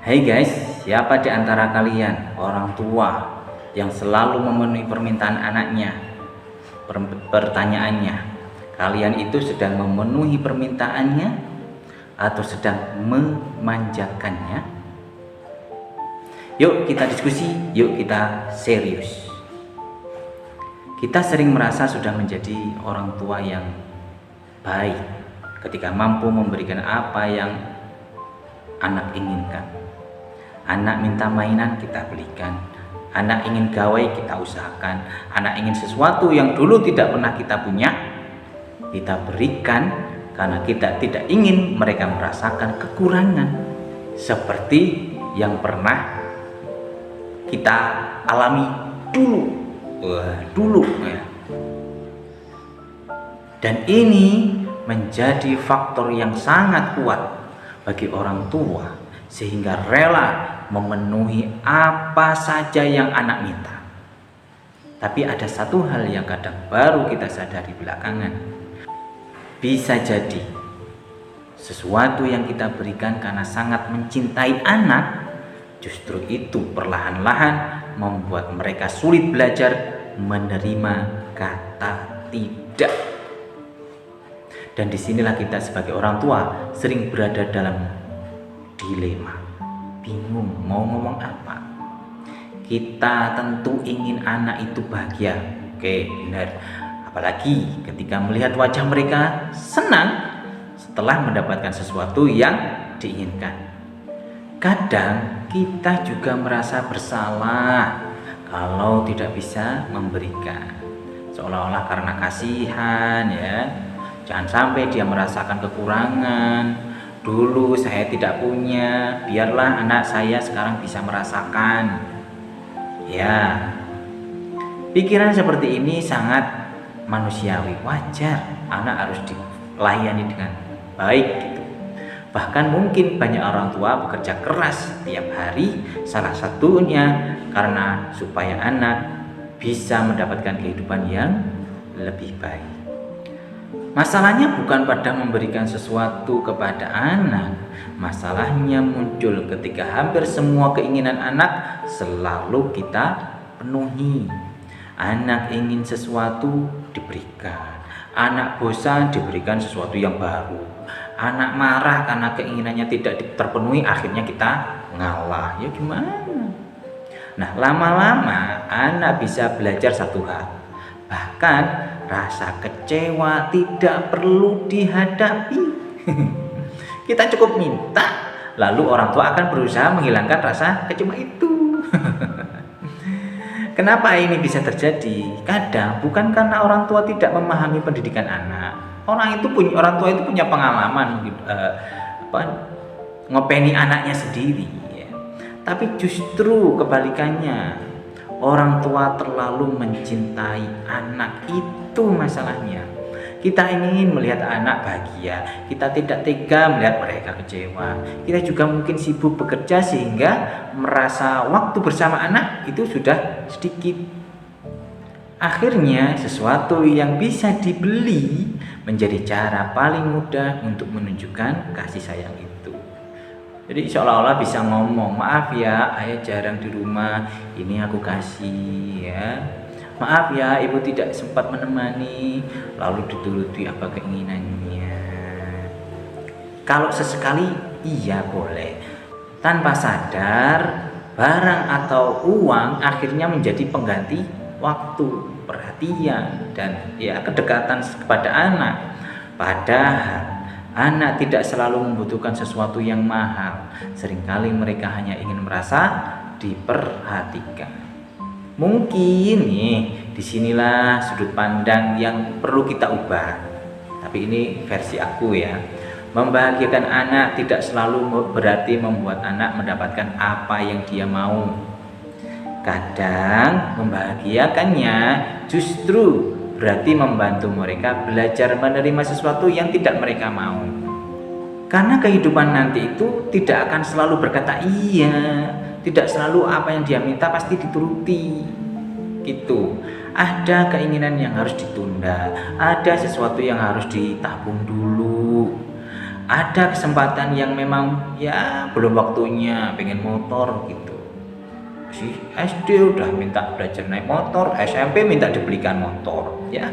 Hai guys, siapa di antara kalian orang tua yang selalu memenuhi permintaan anaknya? Pertanyaannya, kalian itu sedang memenuhi permintaannya atau sedang memanjakannya? Yuk kita diskusi, yuk kita serius. Kita sering merasa sudah menjadi orang tua yang baik ketika mampu memberikan apa yang anak inginkan. Anak minta mainan, kita belikan. Anak ingin gawai, kita usahakan. Anak ingin sesuatu yang dulu tidak pernah kita punya, kita berikan, karena kita tidak ingin mereka merasakan kekurangan seperti yang pernah kita alami dulu ya. Dan ini menjadi faktor yang sangat kuat bagi orang tua, sehingga rela memenuhi apa saja yang anak minta. Tapi ada satu hal yang kadang baru kita sadari belakangan. Bisa jadi sesuatu yang kita berikan karena sangat mencintai anak, justru itu perlahan-lahan membuat mereka sulit belajar menerima kata tidak. Dan disinilah kita sebagai orang tua sering berada dalam dilema, bingung mau ngomong apa. Kita tentu ingin anak itu bahagia, oke benar, apalagi ketika melihat wajah mereka senang setelah mendapatkan sesuatu yang diinginkan. Kadang kita juga merasa bersalah kalau tidak bisa memberikan, seolah-olah karena kasihan ya. Jangan sampai dia merasakan kekurangan. Dulu saya tidak punya, biarlah anak saya sekarang bisa merasakan. Ya, pikiran seperti ini sangat manusiawi, wajar. Anak harus dilayani dengan baik gitu. Bahkan mungkin banyak orang tua bekerja keras setiap hari, salah satunya karena supaya anak bisa mendapatkan kehidupan yang lebih baik. Masalahnya bukan pada memberikan sesuatu kepada anak. Masalahnya muncul ketika hampir semua keinginan anak selalu kita penuhi. Anak ingin sesuatu diberikan. Anak bosan diberikan sesuatu yang baru. Anak marah karena keinginannya tidak terpenuhi, akhirnya kita ngalah. Ya gimana? Nah, lama-lama anak bisa belajar satu hal. Bahkan rasa kecewa tidak perlu dihadapi. Kita cukup minta, lalu orang tua akan berusaha menghilangkan rasa kecewa itu. Kenapa ini bisa terjadi? Kadang bukan karena orang tua tidak memahami pendidikan anak. Orang tua itu punya pengalaman ngopeni anaknya sendiri ya. Tapi justru kebalikannya, orang tua terlalu mencintai anak, itu masalahnya. Kita ingin melihat anak bahagia, kita tidak tega melihat mereka kecewa. Kita juga mungkin sibuk bekerja sehingga merasa waktu bersama anak itu sudah sedikit. Akhirnya sesuatu yang bisa dibeli menjadi cara paling mudah untuk menunjukkan kasih sayang itu. Jadi seolah-olah bisa ngomong, maaf ya ayah jarang di rumah, ini aku kasih ya. Maaf ya ibu tidak sempat menemani, lalu dituruti apa keinginannya. Kalau sesekali iya boleh. Tanpa sadar, barang atau uang akhirnya menjadi pengganti waktu, perhatian, dan ya kedekatan kepada anak. Padahal anak tidak selalu membutuhkan sesuatu yang mahal. Seringkali mereka hanya ingin merasa diperhatikan. Mungkin nih, disinilah sudut pandang yang perlu kita ubah. Tapi ini versi aku ya. Membahagiakan anak tidak selalu berarti membuat anak mendapatkan apa yang dia mau. Kadang membahagiakannya justru berarti membantu mereka belajar menerima sesuatu yang tidak mereka mau. Karena kehidupan nanti itu tidak akan selalu berkata iya, tidak selalu apa yang dia minta pasti dituruti gitu. Ada keinginan yang harus ditunda, ada sesuatu yang harus ditabung dulu, Ada kesempatan yang memang ya belum waktunya pengen motor gitu. Si SD udah minta belajar naik motor, SMP minta dibelikan motor ya.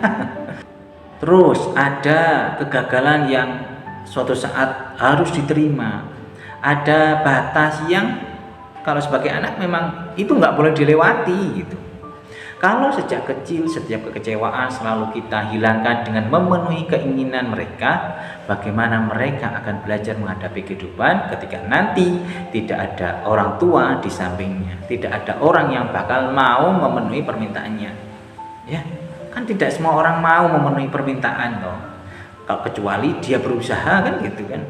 Terus ada kegagalan yang suatu saat harus diterima. Ada batas yang kalau sebagai anak memang itu nggak boleh dilewati gitu. Kalau sejak kecil setiap kekecewaan selalu kita hilangkan dengan memenuhi keinginan mereka, bagaimana mereka akan belajar menghadapi kehidupan ketika nanti tidak ada orang tua di sampingnya, tidak ada orang yang bakal mau memenuhi permintaannya. Ya, kan tidak semua orang mau memenuhi permintaan toh. Kalau kecuali dia berusaha kan gitu kan.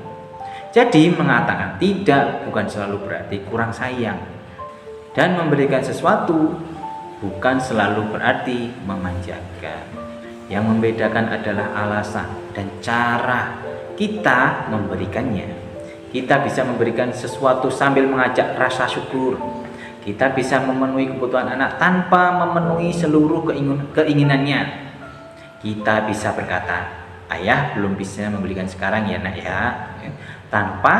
Jadi mengatakan tidak bukan selalu berarti kurang sayang, dan memberikan sesuatu bukan selalu berarti memanjakan. Yang membedakan adalah alasan dan cara kita memberikannya. Kita bisa memberikan sesuatu sambil mengajak rasa syukur. Kita bisa memenuhi kebutuhan anak tanpa memenuhi seluruh keinginannya. Kita bisa berkata, ayah belum bisa membelikan sekarang ya nak ya, tanpa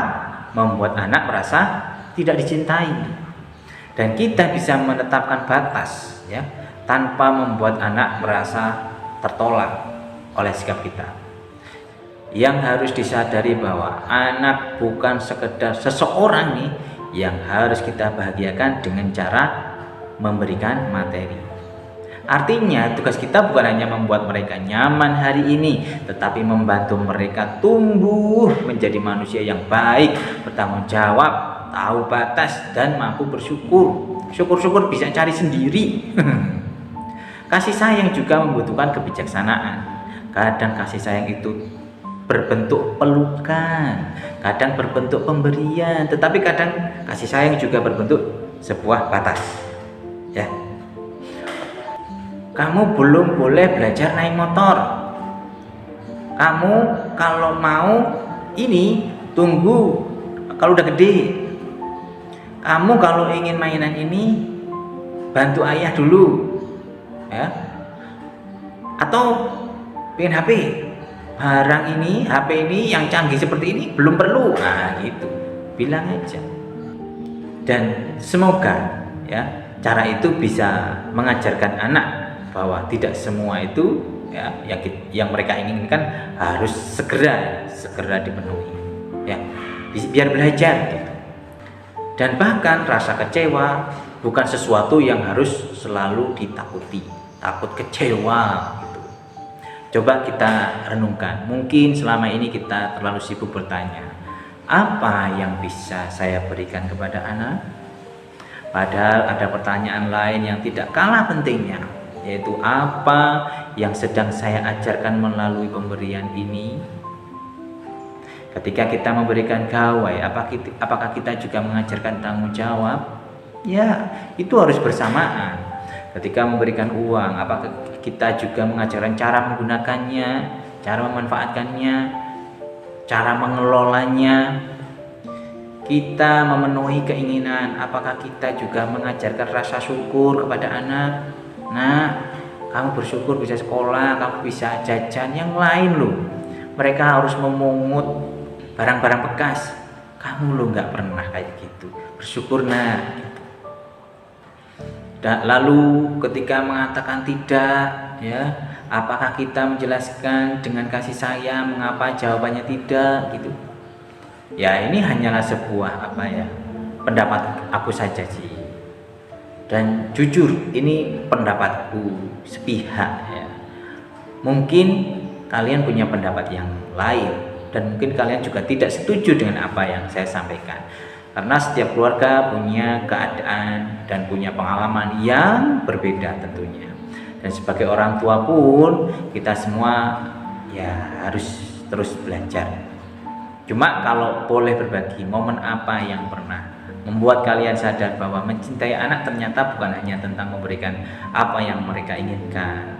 membuat anak merasa tidak dicintai. Dan kita bisa menetapkan batas ya, tanpa membuat anak merasa tertolak oleh sikap kita. Yang harus disadari bahwa anak bukan sekedar seseorang nih yang harus kita bahagiakan dengan cara memberikan materi. Artinya tugas kita bukan hanya membuat mereka nyaman hari ini, tetapi membantu mereka tumbuh menjadi manusia yang baik, bertanggung jawab, tahu batas, dan mampu bersyukur. Syukur-syukur bisa cari sendiri. Kasih sayang juga membutuhkan kebijaksanaan. Kadang kasih sayang itu berbentuk pelukan, kadang berbentuk pemberian, tetapi kadang kasih sayang juga berbentuk sebuah batas. Ya. Kamu belum boleh belajar naik motor. Kamu kalau mau ini tunggu kalau udah gede. Kamu kalau ingin mainan ini bantu ayah dulu. Ya. Atau pengen HP. Barang ini, HP ini yang canggih seperti ini belum perlu. Nah, gitu. Bilang aja. Dan semoga ya cara itu bisa mengajarkan anak bahwa tidak semua itu ya yang mereka inginkan harus segera dipenuhi ya, biar belajar gitu. Dan bahkan rasa kecewa bukan sesuatu yang harus selalu ditakuti. Takut kecewa gitu. Coba kita renungkan, mungkin selama ini kita terlalu sibuk bertanya, apa yang bisa saya berikan kepada anak? Padahal ada pertanyaan lain yang tidak kalah pentingnya, yaitu apa yang sedang saya ajarkan melalui pemberian ini. Ketika kita memberikan gawai, apakah kita juga mengajarkan tanggung jawab? Ya, itu harus bersamaan. Ketika memberikan uang, apakah kita juga mengajarkan cara menggunakannya, cara memanfaatkannya, cara mengelolanya? Kita memenuhi keinginan, apakah kita juga mengajarkan rasa syukur kepada anak? Nah, kamu bersyukur bisa sekolah, kamu bisa jajan, yang lain loh mereka harus memungut barang-barang bekas, kamu loh nggak pernah kayak gitu. Bersyukur nah gitu. Lalu ketika mengatakan tidak ya, apakah kita menjelaskan dengan kasih sayang mengapa jawabannya tidak gitu? Ya, ini hanyalah sebuah pendapat aku saja sih. Dan jujur ini pendapatku sepihak ya. Mungkin kalian punya pendapat yang lain, dan mungkin kalian juga tidak setuju dengan apa yang saya sampaikan. Karena setiap keluarga punya keadaan dan punya pengalaman yang berbeda tentunya. Dan sebagai orang tua pun kita semua ya harus terus belajar. Cuma kalau boleh berbagi, momen apa yang pernah membuat kalian sadar bahwa mencintai anak ternyata bukan hanya tentang memberikan apa yang mereka inginkan.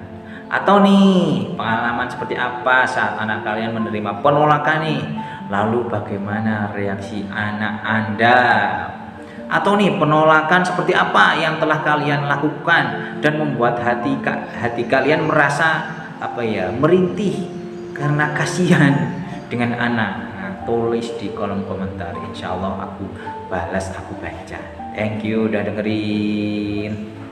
Atau nih, pengalaman seperti apa saat anak kalian menerima penolakan nih? Lalu bagaimana reaksi anak Anda? Atau nih, penolakan seperti apa yang telah kalian lakukan dan membuat hati kalian merasa merintih karena kasihan dengan anak. tulis di kolom komentar. Insya Allah aku balas, aku baca. Thank you udah dengerin.